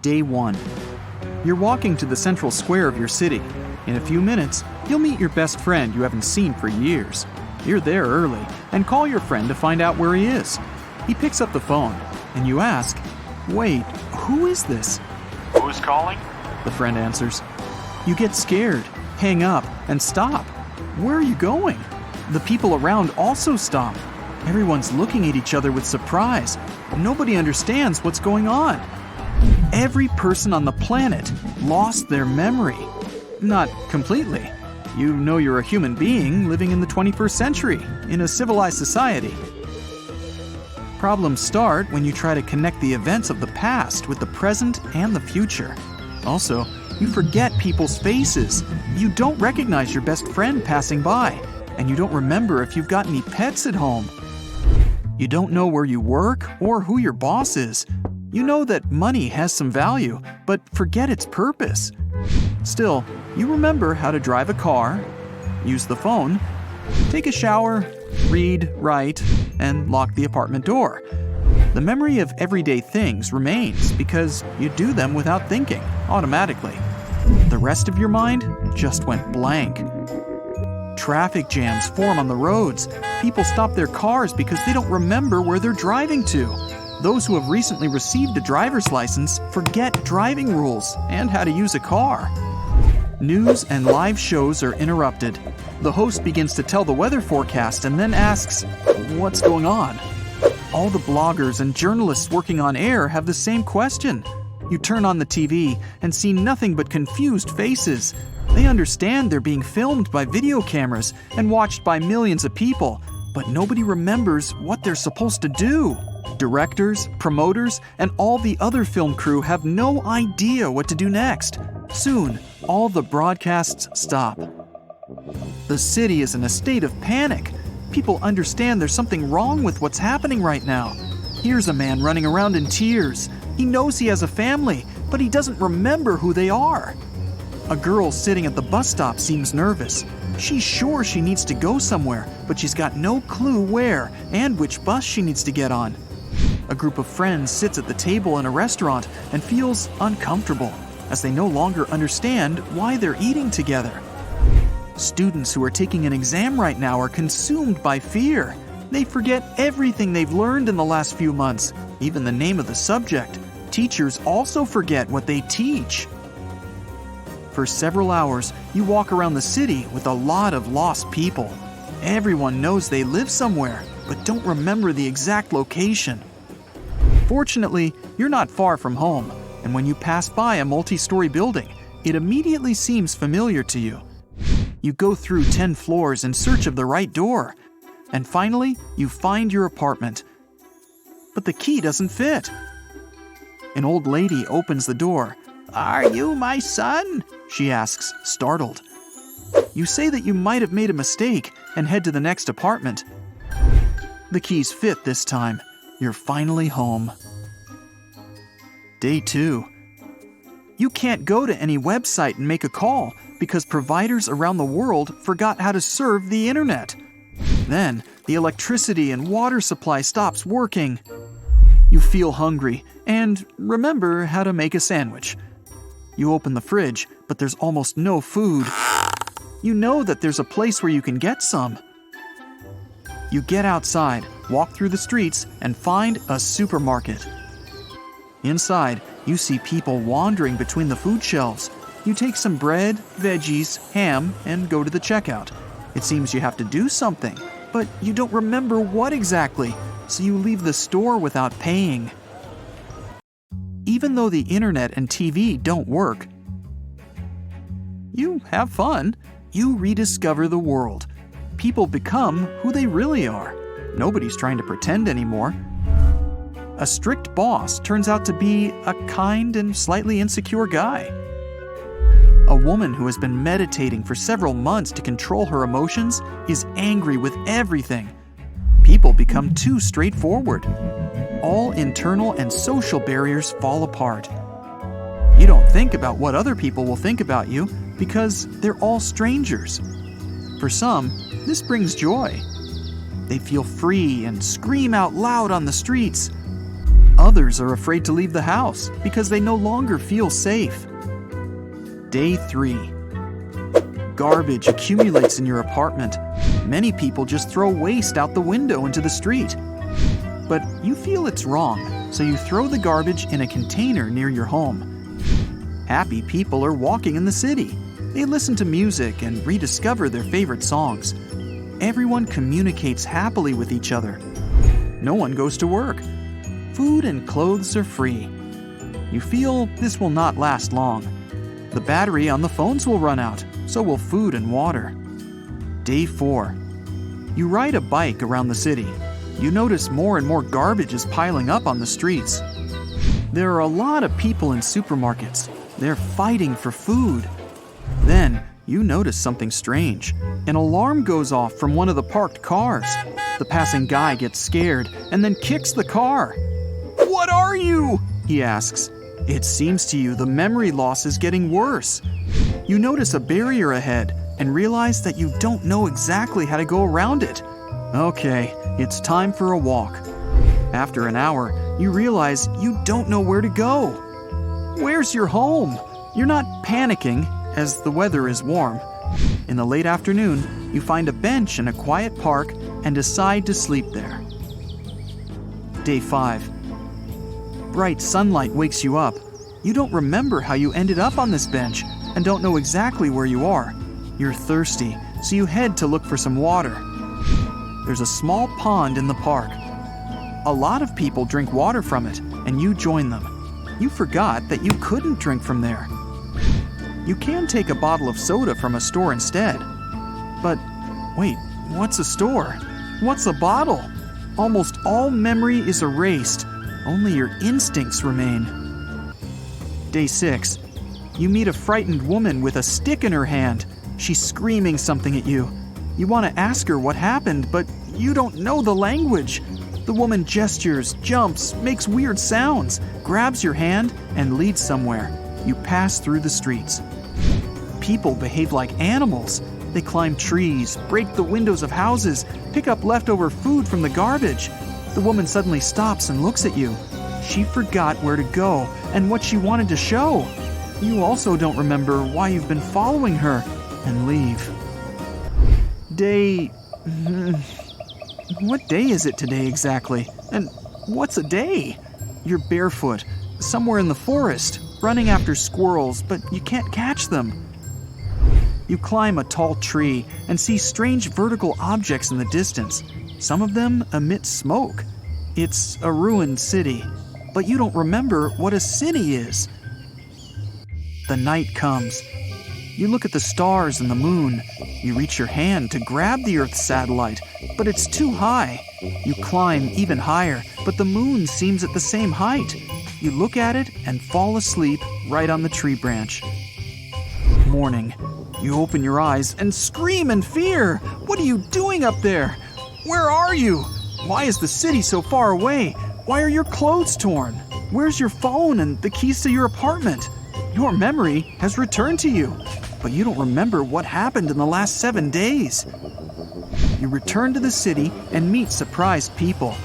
Day 1. You're walking to the central square of your city. In a few minutes, you'll meet your best friend you haven't seen for years. You're there early and call your friend to find out where he is. He picks up the phone, and you ask, "Wait, who is this?" "Who's calling?" the friend answers. You get scared, hang up, and stop. Where are you going? The people around also stop. Everyone's looking at each other with surprise. Nobody understands what's going on. Every person on the planet lost their memory. Not completely. You know you're a human being living in the 21st century, in a civilized society. Problems start when you try to connect the events of the past with the present and the future. Also, you forget people's faces. You don't recognize your best friend passing by, and you don't remember if you've got any pets at home. You don't know where you work or who your boss is. You know that money has some value, but forget its purpose. Still, you remember how to drive a car, use the phone, take a shower, read, write, and lock the apartment door. The memory of everyday things remains because you do them without thinking, automatically. The rest of your mind just went blank. Traffic jams form on the roads. People stop their cars because they don't remember where they're driving to. Those who have recently received a driver's license forget driving rules and how to use a car. News and live shows are interrupted. The host begins to tell the weather forecast and then asks, "What's going on?" All the bloggers and journalists working on air have the same question. You turn on the TV and see nothing but confused faces. They understand they're being filmed by video cameras and watched by millions of people, but nobody remembers what they're supposed to do. Directors, promoters, and all the other film crew have no idea what to do next. Soon, all the broadcasts stop. The city is in a state of panic. People understand there's something wrong with what's happening right now. Here's a man running around in tears. He knows he has a family, but he doesn't remember who they are. A girl sitting at the bus stop seems nervous. She's sure she needs to go somewhere, but she's got no clue where and which bus she needs to get on. A group of friends sits at the table in a restaurant and feels uncomfortable, as they no longer understand why they're eating together. Students who are taking an exam right now are consumed by fear. They forget everything they've learned in the last few months, even the name of the subject. Teachers also forget what they teach. For several hours, you walk around the city with a lot of lost people. Everyone knows they live somewhere, but don't remember the exact location. Fortunately, you're not far from home, and when you pass by a multi-story building, it immediately seems familiar to you. You go through 10 floors in search of the right door, and finally, you find your apartment. But the key doesn't fit. An old lady opens the door. "Are you my son?" she asks, startled. You say that you might have made a mistake and head to the next apartment. The keys fit this time. You're finally home. Day 2. You can't go to any website and make a call because providers around the world forgot how to serve the internet. Then, the electricity and water supply stops working. You feel hungry and remember how to make a sandwich. You open the fridge, but there's almost no food. You know that there's a place where you can get some. You get outside, walk through the streets, and find a supermarket. Inside, you see people wandering between the food shelves. You take some bread, veggies, ham, and go to the checkout. It seems you have to do something, but you don't remember what exactly, so you leave the store without paying. Even though the internet and TV don't work, you have fun. You rediscover the world. People become who they really are. Nobody's trying to pretend anymore. A strict boss turns out to be a kind and slightly insecure guy. A woman who has been meditating for several months to control her emotions is angry with everything. People become too straightforward. All internal and social barriers fall apart. You don't think about what other people will think about you because they're all strangers. For some, this brings joy. They feel free and scream out loud on the streets. Others are afraid to leave the house because they no longer feel safe. Day 3. Garbage accumulates in your apartment. Many people just throw waste out the window into the street. But you feel it's wrong, so you throw the garbage in a container near your home. Happy people are walking in the city. They listen to music and rediscover their favorite songs. Everyone communicates happily with each other. No one goes to work. Food and clothes are free. You feel this will not last long. The battery on the phones will run out, so will food and water. Day 4. You ride a bike around the city. You notice more and more garbage is piling up on the streets. There are a lot of people in supermarkets. They're fighting for food. Then, you notice something strange. An alarm goes off from one of the parked cars. The passing guy gets scared and then kicks the car. "What are you?" he asks. It seems to you the memory loss is getting worse. You notice a barrier ahead and realize that you don't know exactly how to go around it. Okay, it's time for a walk. After an hour, you realize you don't know where to go. Where's your home? You're not panicking, as the weather is warm. In the late afternoon, you find a bench in a quiet park and decide to sleep there. Day 5. Bright sunlight wakes you up. You don't remember how you ended up on this bench and don't know exactly where you are. You're thirsty, so you head to look for some water. There's a small pond in the park. A lot of people drink water from it, and you join them. You forgot that you couldn't drink from there. You can take a bottle of soda from a store instead. But wait, what's a store? What's a bottle? Almost all memory is erased. Only your instincts remain. Day 6. You meet a frightened woman with a stick in her hand. She's screaming something at you. You want to ask her what happened, but you don't know the language. The woman gestures, jumps, makes weird sounds, grabs your hand, and leads somewhere. You pass through the streets. People behave like animals. They climb trees, break the windows of houses, pick up leftover food from the garbage. The woman suddenly stops and looks at you. She forgot where to go and what she wanted to show. You also don't remember why you've been following her and leave. What day is it today exactly? And what's a day? You're barefoot, somewhere in the forest, running after squirrels, but you can't catch them. You climb a tall tree and see strange vertical objects in the distance. Some of them emit smoke. It's a ruined city, but you don't remember what a city is. The night comes. You look at the stars and the moon. You reach your hand to grab the Earth's satellite, but it's too high. You climb even higher, but the moon seems at the same height. You look at it and fall asleep right on the tree branch. Morning. You open your eyes and scream in fear. What are you doing up there? Where are you? Why is the city so far away? Why are your clothes torn? Where's your phone and the keys to your apartment? Your memory has returned to you, but you don't remember what happened in the last 7 days. You return to the city and meet surprised people.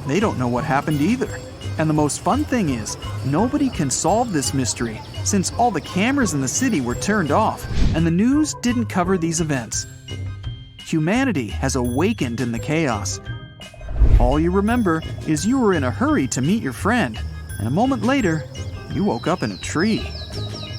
They don't know what happened either. And the most fun thing is, nobody can solve this mystery since all the cameras in the city were turned off and the news didn't cover these events. Humanity has awakened in the chaos. All you remember is you were in a hurry to meet your friend, and a moment later, you woke up in a tree.